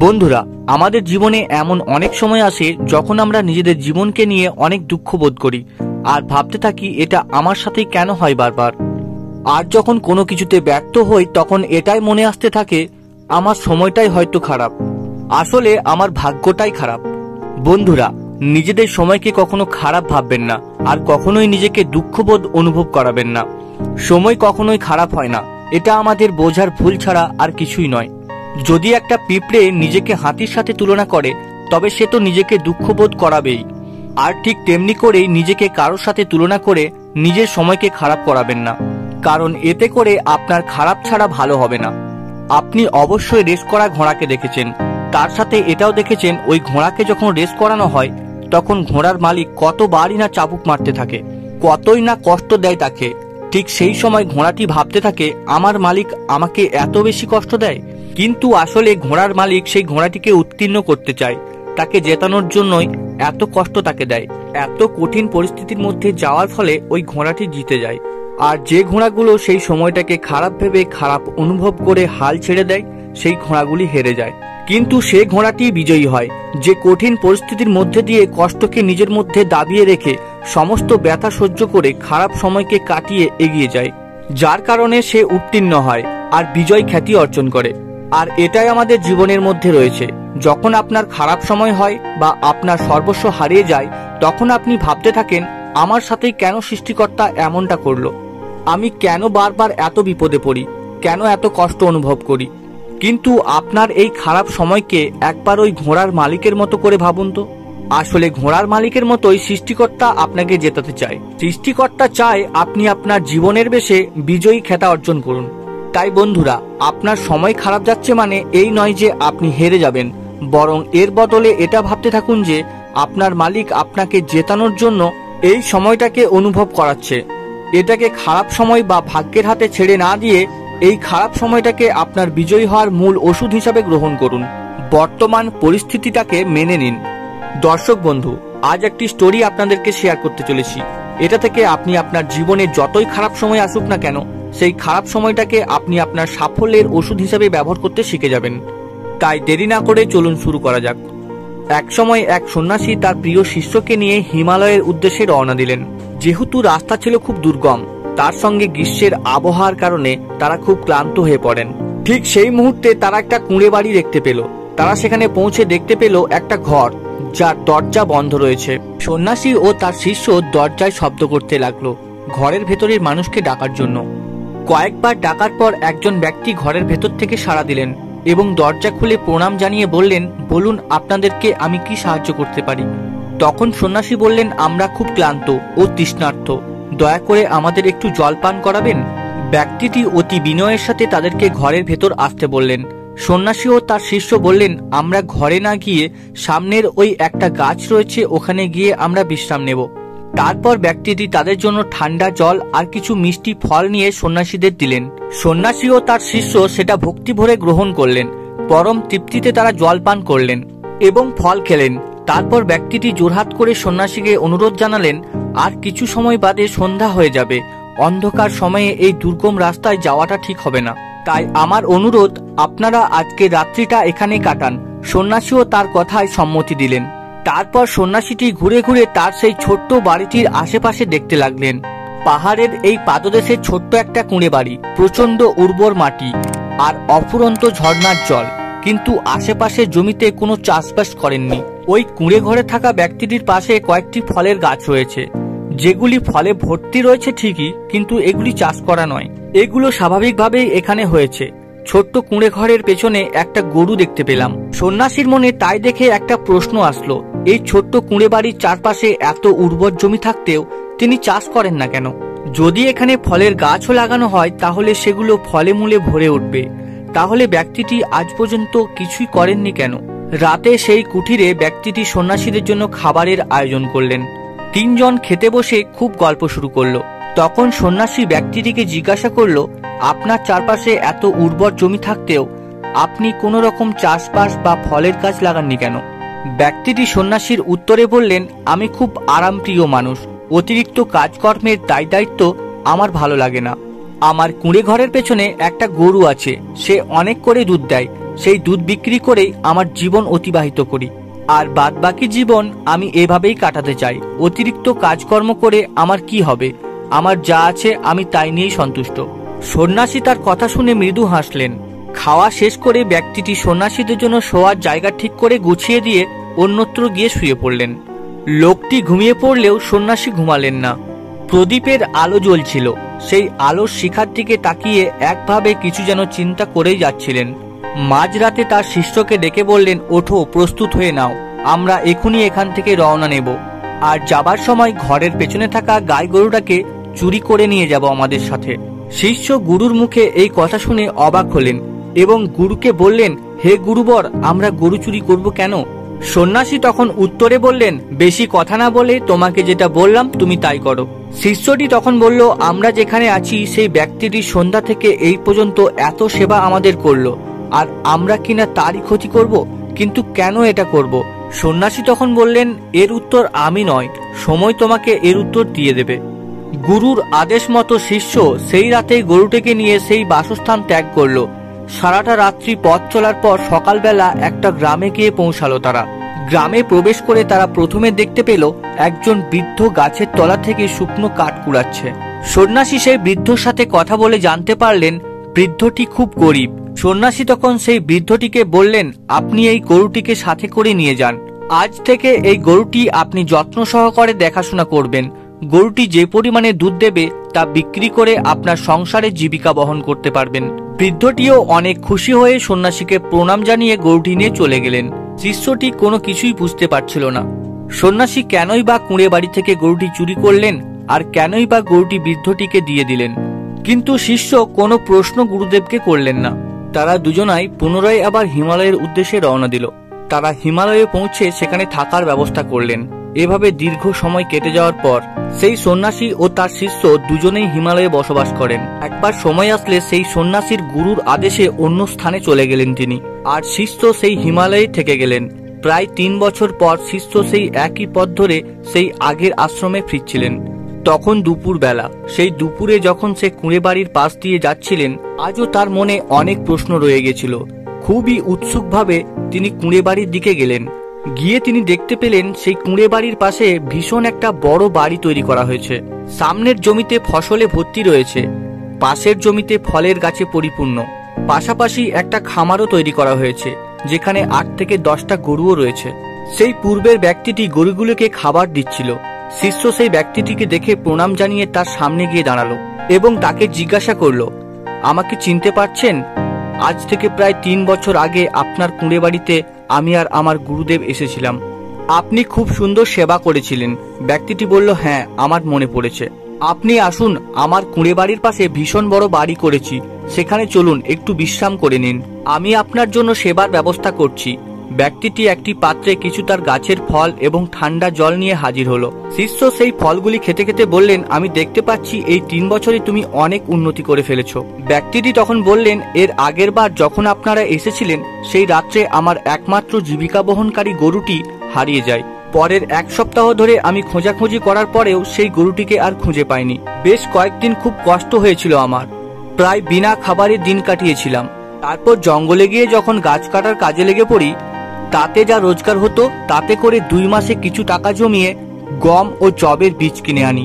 বন্ধুরা, আমাদের জীবনে এমন অনেক সময় আসে যখন আমরা নিজেদের জীবনকে নিয়ে অনেক দুঃখ বোধ করি আর ভাবতে থাকি এটা আমার সাথেই কেন হয় বারবার। আর যখন কোনো কিছুতে ব্যর্থ হই তখন এটাই মনে আসতে থাকে আমার সময়টাই হয়তো খারাপ, আসলে আমার ভাগ্যটাই খারাপ। বন্ধুরা, নিজেদের সময়কে কখনো খারাপ ভাববেন না আর কখনোই নিজেকে দুঃখবোধ অনুভব করাবেন না। সময় কখনোই খারাপ হয় না, এটা আমাদের বোঝার ভুল ছাড়া আর কিছুই নয়। যদি একটা পিঁপড়ে নিজেকে হাতির সাথে তুলনা করে তবে সে তো নিজেকে দুঃখবোধ করাবেই। আর ঠিক তেমনি করেই নিজেকে কারোর সাথে তুলনা করে নিজের সময়কে খারাপ করাবেন না, কারণ এতে করে আপনার খারাপ ছাড়া ভালো হবে না। আপনি অবশ্যই রেস করা ঘোড়াকে দেখেছেন, তার সাথে এটাও দেখেছেন ওই ঘোড়াকে যখন রেস করানো হয় তখন ঘোড়ার মালিক কতবারই না চাবুক মারতে থাকে, কতই না কষ্ট দেয় তাকে। ঠিক সেই সময় ঘোড়াটি ভাবতে থাকে আমার মালিক আমাকে এত বেশি কষ্ট দেয়, কিন্তু আসলে ঘোড়ার মালিক সেই ঘোড়াটিকে উত্তীর্ণ করতে চায়, তাকে জেতানোর জন্যই এত কষ্ট তাকে দেয়। এত কঠিন পরিস্থিতির মধ্যে যাওয়ার ফলে ওই ঘোড়াটি জিতে যায়। আর যে ঘোড়াগুলো সেই সময়টাকে খারাপ ভেবে খারাপ অনুভব করে হাল ছেড়ে দেয় সেই ঘোড়াগুলি হেরে যায়। কিন্তু সে ঘোড়াটি বিজয়ী হয় যে কঠিন পরিস্থিতির মধ্যে দিয়ে কষ্টকে নিজের মধ্যে দাবিয়ে রেখে সমস্ত ব্যথা সহ্য করে খারাপ সময়কে কাটিয়ে এগিয়ে যায়, যার কারণে সে উত্তীর্ণ হয় আর বিজয় খ্যাতি অর্জন করে। আর এটাই আমাদের জীবনের মধ্যে রয়েছে। যখন আপনার খারাপ সময় হয় বা আপনার সর্বস্ব হারিয়ে যায় তখন আপনি ভাবতে থাকেন আমার সাথেই কেন সৃষ্টিকর্তা এমনটা করলো, আমি কেন বারবার এত বিপদে পড়ি, কেন এত কষ্ট অনুভব করি। কিন্তু আপনার এই খারাপ সময়কে একবার ওই ঘোড়ার মালিকের মতো করে ভাবুন তো। আসলে ঘোড়ার মালিকের মতোই সৃষ্টিকর্তা আপনাকে জেতাতে চায়। সৃষ্টিকর্তা চায় আপনি আপনার জীবনের বেশে বিজয়ী খেতা অর্জন করুন। তাই বন্ধুরা, আপনার সময় খারাপ যাচ্ছে মানে এই নয় যে আপনি হেরে যাবেন, বরং এর বদলে এটা ভাবতে থাকুন যে আপনার মালিক আপনাকে জেতানোর জন্য এই সময়টাকে অনুভব করাচ্ছে। এটাকে খারাপ সময় বা ভাগ্যের হাতে ছেড়ে না দিয়ে এই খারাপ সময়টাকে আপনার বিজয়ী হওয়ার মূল ওষুধ হিসাবে গ্রহণ করুন। বর্তমান পরিস্থিতিটাকে মেনে নিন। দর্শক বন্ধু, আজ একটি স্টোরি আপনাদেরকে শেয়ার করতে চলেছি। এটা থেকে আপনি আপনার জীবনে যতই খারাপ সময় আসুক না কেন সেই খারাপ সময়টাকে আপনি আপনার সাফল্যের ওষুধ হিসেবে ব্যবহার করতে শিখে যাবেন। তাই দেরি না করে চলুন শুরু করা যাক। এক সময় এক সন্ন্যাসী তার প্রিয় শিষ্যকে নিয়ে হিমালয়ের উদ্দেশ্যে রওনা দিলেন। যেহেতু রাস্তা ছিল খুব দুর্গম, তার সঙ্গে গ্রীষ্মের আবহাওয়ার কারণে তারা খুব ক্লান্ত হয়ে পড়েন। ঠিক সেই মুহূর্তে তারা একটা কুঁড়ে বাড়ি দেখতে পেল। তারা সেখানে পৌঁছে দেখতে পেল একটা ঘর যার দরজা বন্ধ রয়েছে। সন্ন্যাসী ও তার শিষ্য দরজায় শব্দ করতে লাগলো ঘরের ভেতরের মানুষকে ডাকার জন্য। কয়েকবার ডাকার পর একজন ব্যক্তি ঘরের ভেতর থেকে সাড়া দিলেন এবং দরজা খুলে প্রণাম জানিয়ে বললেন, বলুন আপনাদেরকে আমি কি সাহায্য করতে পারি। তখন সন্ন্যাসী বললেন, আমরা খুব ক্লান্ত ও তৃষ্ণার্ত, দয়া করে আমাদের একটু জল পান করাবেন। ব্যক্তিটি অতি বিনয়ের সাথে তাদেরকে ঘরের ভেতর আসতে বললেন। সন্ন্যাসী ও তার শিষ্য বললেন, আমরা ঘরে না গিয়ে সামনের ওই একটা গাছ রয়েছে ওখানে গিয়ে আমরা বিশ্রাম নেব। তারপর ব্যক্তিটি তাদের জন্য ঠান্ডা জল আর কিছু মিষ্টি ফল নিয়ে সন্ন্যাসীদের দিলেন। সন্ন্যাসী ও তার শিষ্য সেটা ভক্তি ভরে গ্রহণ করলেন। পরম তৃপ্তিতে তারা জল পান করলেন এবং ফল খেলেন। তারপর ব্যক্তিটি জোরহাত করে সন্ন্যাসীকে অনুরোধ জানালেন, আর কিছু সময় বাদে সন্ধ্যা হয়ে যাবে, অন্ধকার সময়ে এই দুর্গম রাস্তায় যাওয়াটা ঠিক হবে না, তাই আমার অনুরোধ আপনারা আজকে রাত্রিটা এখানে কাটান। সন্ন্যাসীও তার কথায় সম্মতি দিলেন। তারপর সন্ন্যাসীটি ঘুরে ঘুরে তার সেই ছোট্ট বাড়িটির আশেপাশে দেখতে লাগলেন। পাহাড়ের এই পাদদেশে ছোট্ট একটা কুঁড়ে বাড়ি, প্রচন্ড উর্বর মাটি আর অফুরন্ত ঝর্ণার জল, কিন্তু আশেপাশে জমিতে কোনো চাষবাস করেননি। ওই কুঁড়ে ঘরে থাকা ব্যক্তিটির পাশে কয়েকটি ফলের গাছ রয়েছে, যেগুলি ফলে ভর্তি রয়েছে ঠিকই, কিন্তু এগুলি চাষ করা নয়, এগুলো স্বাভাবিকভাবেই এখানে হয়েছে। ছোট্ট কুঁড়ে ঘরের পেছনে একটা গরু দেখতে পেলাম। সন্ন্যাসীর মনে তাই দেখে একটা প্রশ্ন আসলো, এই ছোট্ট কুঁড়ে বাড়ির চারপাশে এত উর্বর জমি থাকতেও তিনি চাষ করেন না কেন? যদি এখানে ফলের গাছও লাগানো হয় তাহলে সেগুলো ফলে মূলে ভরে উঠবে, তাহলে ব্যক্তিটি আজ পর্যন্ত কিছুই করেননি কেন? রাতে সেই কুঠিরে ব্যক্তিটি সন্ন্যাসীদের জন্য খাবারের আয়োজন করলেন। তিনজন খেতে বসে খুব গল্প শুরু করলো। তখন সন্ন্যাসী ব্যক্তিটিকে জিজ্ঞাসা করলো, আপনার চারপাশে এত উর্বর জমি থাকতেও আপনি কোনো রকম চাষবাস বা ফলের গাছ লাগাননি কেন? ব্যক্তিটি সন্ন্যাসীর উত্তরে বললেন, আমি খুব আরামপ্রিয় মানুষ, অতিরিক্ত কাজকর্মের দায় দায়িত্ব আমার ভালো লাগে না। আমার কুঁড়ে ঘরের পেছনে একটা গরু আছে, সে অনেক করে দুধ দেয়, সেই দুধ বিক্রি করেই আমার জীবন অতিবাহিত করি, আর বাদবাকি জীবন আমি এভাবেই কাটাতে চাই। অতিরিক্ত কাজকর্ম করে আমার কি হবে? আমার যা আছে আমি তাই নিয়েই সন্তুষ্ট। সন্ন্যাসী তার কথা শুনে মৃদু হাসলেন। খাওয়া শেষ করে ব্যক্তিটি সন্ন্যাসীদের জন্য শোয়ার জায়গা ঠিক করে গুছিয়ে দিয়ে অন্যত্র গিয়ে শুয়ে পড়লেন। লোকটি ঘুমিয়ে পড়লেও সন্ন্যাসী ঘুমালেন না। প্রদীপের আলো জ্বলছিল, সেই আলোর শিখার দিকে তাকিয়ে একভাবে কিছু যেন চিন্তা করেই যাচ্ছিলেন। মাঝরাতে তার শিষ্যকে ডেকে বললেন, ওঠো, প্রস্তুত হয়ে নাও, আমরা এখনই এখান থেকে রওনা নেব। আর যাবার সময় ঘরের পেছনে থাকা গাই গরুটাকে চুরি করে নিয়ে যাব আমাদের সাথে। শিষ্য গুরুর মুখে এই কথা শুনে অবাক হলেন এবং গুরুকে বললেন, হে গুরুবর, আমরা গরু চুরি করব কেন? সন্ন্যাসী তখন উত্তরে বললেন, বেশি কথা না বলে তোমাকে যেটা বললাম তুমি তাই করো। শিষ্যটি তখন বলল, আমরা যেখানে আছি সেই ব্যক্তিটি সন্ধ্যা থেকে এই পর্যন্ত এত সেবা আমাদের করলো, আর আমরা কিনা তারই ক্ষতি করব? কিন্তু কেন এটা করব? সন্ন্যাসী তখন বললেন, এর উত্তর আমি নয়, সময় তোমাকে এর উত্তর দিয়ে দেবে। গুরুর আদেশ মতো শিষ্য সেই রাতে গরুটিকে নিয়ে সেই বাসস্থান ত্যাগ করলো। সারাটা রাত্রি পথ চলার পর সকালবেলা একটা গ্রামে গিয়ে পৌঁছালো তারা। গ্রামে প্রবেশ করে তারা প্রথমে দেখতে পেল একজন বৃদ্ধ গাছের তলা থেকে শুকনো কাঠ কুড়াচ্ছে। সন্ন্যাসী সেই বৃদ্ধর সাথে কথা বলে জানতে পারলেন বৃদ্ধটি খুব গরিব। সন্ন্যাসী তখন সেই বৃদ্ধটিকে বললেন, আপনি এই গরুটিকে সাথে করে নিয়ে যান। আজ থেকে এই গরুটি আপনি যত্ন সহকারে দেখাশোনা করবেন। গরুটি যে পরিমাণে দুধ দেবে তা বিক্রি করে আপনার সংসারের জীবিকা বহন করতে পারবেন। বৃদ্ধটিও অনেক খুশি হয়ে সন্ন্যাসীকে প্রণাম জানিয়ে গরুটি নিয়ে চলে গেলেন। শিষ্যটি কোনো কিছুই বুঝতে পারছিল না। সন্ন্যাসী কেনই বা কুঁড়ে বাড়ি থেকে গরুটি চুরি করলেন, আর কেনই বা গরুটি বৃদ্ধটিকে দিয়ে দিলেন? কিন্তু শিষ্য কোনো প্রশ্ন গুরুদেবকে করলেন না। তারা দুজনাই পুনরায় আবার হিমালয়ের উদ্দেশ্যে রওনা দিল। তারা হিমালয়ে পৌঁছে সেখানে থাকার ব্যবস্থা করলেন। এভাবে দীর্ঘ সময় কেটে যাওয়ার পর সেই সন্ন্যাসী ও তার শিষ্য দুজনেই হিমালয়ে বসবাস করেন। একবার সময় আসলে সেই সন্ন্যাসীর গুরুর আদেশে অন্য স্থানে চলে গেলেন তিনি, আর শিষ্য সেই হিমালয়ে থেকে গেলেন। প্রায় 3 বছর পর শিষ্য সেই একই পথ ধরে সেই আগের আশ্রমে ফিরছিলেন। তখন দুপুর বেলা। সেই দুপুরে যখন সে কুঁড়ে বাড়ির পাশ দিয়ে যাচ্ছিলেন, আজও তার মনে অনেক প্রশ্ন রয়ে গেছিল। খুবই উৎসুকভাবে তিনি কুঁড়ে বাড়ির দিকে গেলেন। গিয়ে তিনি দেখতে পেলেন সেই কুঁড়ে বাড়ির পাশে ভীষণ একটা বড় বাড়ি তৈরি করা হয়েছে। সামনের জমিতে ফসলে ভর্তি রয়েছে, পাশের জমিতে ফলের গাছে পরিপূর্ণ। পাশাপাশি একটা খামারও তৈরি করা হয়েছে, যেখানে 8 থেকে 10টা গরুও রয়েছে। সেই পূর্বের ব্যক্তিটি গরুগুলোকে খাবার দিচ্ছিল। শিষ্য সেই ব্যক্তিটিকে দেখে প্রণাম জানিয়ে তার সামনে গিয়ে দাঁড়ালো এবং তাকে জিজ্ঞাসা করলো, আমাকে চিনতে পারছেন? আজ থেকে প্রায় 3 বছর আগে আপনার কুঁড়ে বাড়িতে আমি আর আমার গুরুদেব এসেছিলাম। আপনি খুব সুন্দর সেবা করেছিলেন। ব্যক্তিটি বলল, হ্যাঁ, আমার মনে পড়েছে। আপনি আসুন, আমার কুঁড়ে বাড়ির পাশে ভীষণ বড় বাড়ি করেছি, সেখানে চলুন, একটু বিশ্রাম করে নিন। আমি আপনার জন্য সেবার ব্যবস্থা করছি। ব্যক্তিটি একটি পাত্রে কিছু তার গাছের ফল এবং ঠান্ডা জল নিয়ে হাজির হলো। শিষ্য সেই ফলগুলি খেতে খেতে বললেন, আমি দেখতে পাচ্ছি এই 3 বছরে তুমি অনেক উন্নতি করে ফেলেছ। ব্যক্তিটি তখন বললেন, এর আগের বার যখন আপনারা এসেছিলেন সেই রাত্রে আমার একমাত্র জীবিকা বহনকারী গরুটি হারিয়ে যায়। পরের 1 সপ্তাহ ধরে আমি খোঁজাখুঁজি করার পরেও সেই গরুটিকে আর খুঁজে পাইনি। বেশ কয়েকদিন খুব কষ্ট হয়েছিল আমার, প্রায় বিনা খাবারে দিন কাটিয়েছিলাম। তারপর জঙ্গলে গিয়ে যখন গাছ কাটার কাজে লেগে পড়ি, তাতে যা রোজগার হতো তাতে করে 2 মাসে কিছু টাকা জমিয়ে গম ও জবের বীজ কিনে আনি।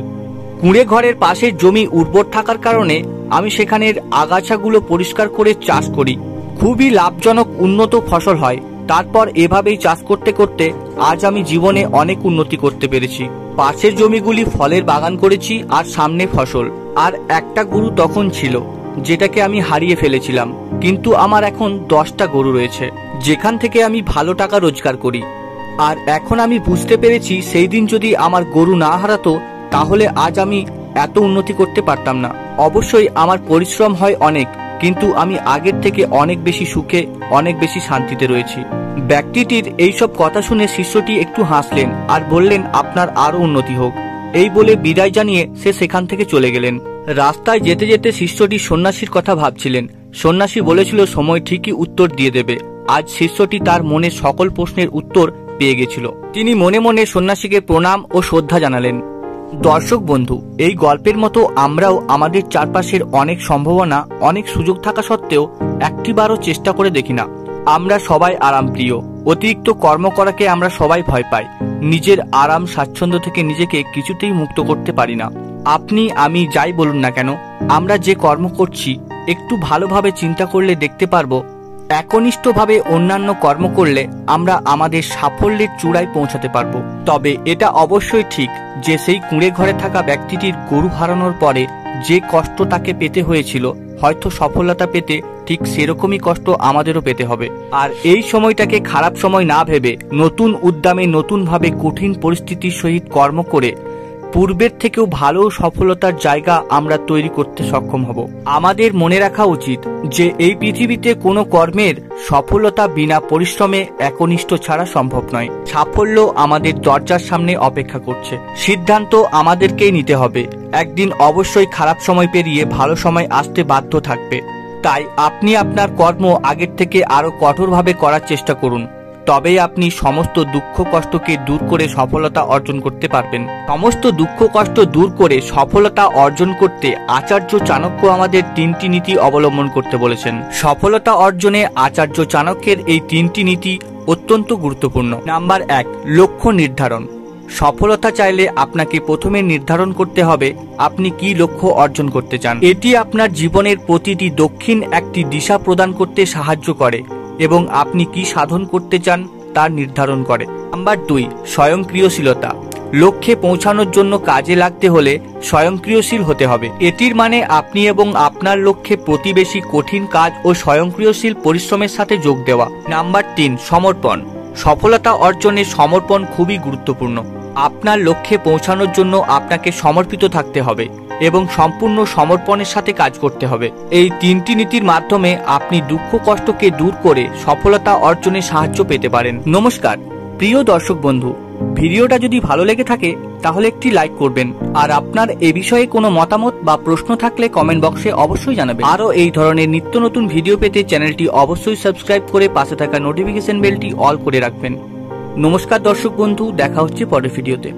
কুঁড়ে ঘরের পাশের জমি উর্বর থাকার কারণে আমি সেখানের আগাছাগুলো পরিষ্কার করে চাষ করি। খুবই লাভজনক উন্নত ফসল হয়। তারপর এভাবেই চাষ করতে করতে আজ আমি জীবনে অনেক উন্নতি করতে পেরেছি। পাশের জমিগুলি ফলের বাগান করেছি আর সামনে ফসল। আর একটা গরু তখন ছিল, যেটাকে আমি হারিয়ে ফেলেছিলাম, কিন্তু আমার এখন 10টা গরু রয়েছে, যেখান থেকে আমি ভালো টাকা রোজগার করি। আর এখন আমি বুঝতে পেরেছি সেই দিন যদি আমার গরু না হারাতো তাহলে আজ আমি এত উন্নতি করতে পারতাম না। অবশ্যই আমার পরিশ্রম হয় অনেক, কিন্তু আমি আগের থেকে অনেক বেশি সুখে, অনেক বেশি শান্তিতে রয়েছি। ব্যক্তিটির এইসব কথা শুনে শিষ্যটি একটু হাসলেন আর বললেন, আপনার আরো উন্নতি হোক। এই বলে বিদায় জানিয়ে সে সেখান থেকে চলে গেলেন। রাস্তায় যেতে যেতে শিষ্যটি সন্ন্যাসীর কথা ভাবছিলেন। সন্ন্যাসী বলেছিল সময় ঠিকই উত্তর দিয়ে দেবে। আজ শিষ্যটি তার মনে সকল প্রশ্নের উত্তর পেয়ে গেছিল। তিনি মনে মনে সন্ন্যাসীকে প্রণাম ও শ্রদ্ধা জানালেন। দর্শক বন্ধু, এই গল্পের মতো আমরাও আমাদের চারপাশের অনেক সম্ভাবনা, অনেক সুযোগ থাকা সত্ত্বেও একটিবারও চেষ্টা করে দেখি না। আমরা সবাই আরাম প্রিয়। অতিরিক্ত কর্ম করাকে আমরা সবাই ভয় পাই। নিজের আরাম স্বাচ্ছন্দ্য থেকে নিজেকে কিছুতেই মুক্ত করতে পারি না। আপনি আমি যাই বলুন না কেন, আমরা যে কর্ম করছি একটু ভালোভাবে চিন্তা করলে দেখতে পারবো একনিষ্ঠভাবে অন্যান্য কর্ম করলে আমরা আমাদের সাফল্যের চূড়ায় পৌঁছাতে পারবো। তবে এটা অবশ্যই ঠিক যে সেই কুঁড়ে ঘরে থাকা ব্যক্তিটির গরু হারানোর পরে যে কষ্ট তাকে পেতে হয়েছিল, হয়তো সফলতা পেতে ঠিক সেরকমই কষ্ট আমাদেরও পেতে হবে। আর এই সময়টাকে খারাপ সময় না ভেবে নতুন উদ্যমে নতুনভাবে কঠিন পরিস্থিতির সহিত কর্ম করে পূর্বের থেকেও ভালো সফলতার জায়গা আমরা তৈরি করতে সক্ষম হব। আমাদের মনে রাখা উচিত যে এই পৃথিবীতে কোনো কর্মের সফলতা বিনা পরিশ্রমে একনিষ্ঠ ছাড়া সম্ভব নয়। সাফল্য আমাদের দরজার সামনে অপেক্ষা করছে, সিদ্ধান্ত আমাদেরকেই নিতে হবে। একদিন অবশ্যই খারাপ সময় পেরিয়ে ভালো সময় আসতে বাধ্য থাকবে। তাই আপনি আপনার কর্ম আগের থেকে আরো কঠোরভাবে করার চেষ্টা করুন। তবেই আপনি সমস্ত দুঃখ কষ্টকে দূর করে সফলতা অর্জন করতে পারবেন। সমস্ত দুঃখ কষ্ট দূর করে সফলতা অর্জন করতে আচার্য চাণক্য আমাদের 3টি নীতি অবলম্বন করতে বলেছেন। সফলতা অর্জনে আচার্য চাণক্যের এই 3টি নীতি অত্যন্ত গুরুত্বপূর্ণ। নাম্বার 1, লক্ষ্য নির্ধারণ। সফলতা চাইলে আপনাকে প্রথমে নির্ধারণ করতে হবে আপনি কি লক্ষ্য অর্জন করতে চান। এটি আপনার জীবনের প্রতিটি দক্ষিণ একটি দিশা প্রদান করতে সাহায্য করে এবং আপনি কি সাধন করতে চান তার নির্ধারণ করে। নাম্বার 2, স্বয়ংক্রিয়শীলতা। লক্ষ্যে পৌঁছানোর জন্য কাজে লাগতে হলে স্বয়ংক্রিয়শীল হতে হবে। এটির মানে আপনি এবং আপনার লক্ষ্যে প্রতিবেশী কঠিন কাজ ও স্বয়ংক্রিয়শীল পরিশ্রমের সাথে যোগ দেওয়া। নাম্বার 3, সমর্পণ। সফলতা অর্জনে সমর্পণ খুবই গুরুত্বপূর্ণ। আপনার লক্ষ্যে পৌঁছানোর জন্য আপনাকে সমর্পিত থাকতে হবে এবং সম্পূর্ণ সমর্পণের সাথে কাজ করতে হবে। এই 3টি নীতির মাধ্যমে আপনি দুঃখ কষ্টকে দূর করে সফলতা অর্জনে সাহায্য পেতে পারেন। নমস্কার প্রিয় দর্শক বন্ধু, ভিডিওটা যদি ভালো লেগে থাকে তাহলে একটি লাইক করবেন। আর আপনার এ বিষয়ে কোনো মতামত বা প্রশ্ন থাকলে কমেন্ট বক্সে অবশ্যই জানাবেন। আরও এই ধরনের নিত্য নতুন ভিডিও পেতে চ্যানেলটি অবশ্যই সাবস্ক্রাইব করে পাশে থাকা নোটিফিকেশন বেলটি অল করে রাখবেন। নমস্কার দর্শক বন্ধু, দেখা হচ্ছে পরের ভিডিওতে।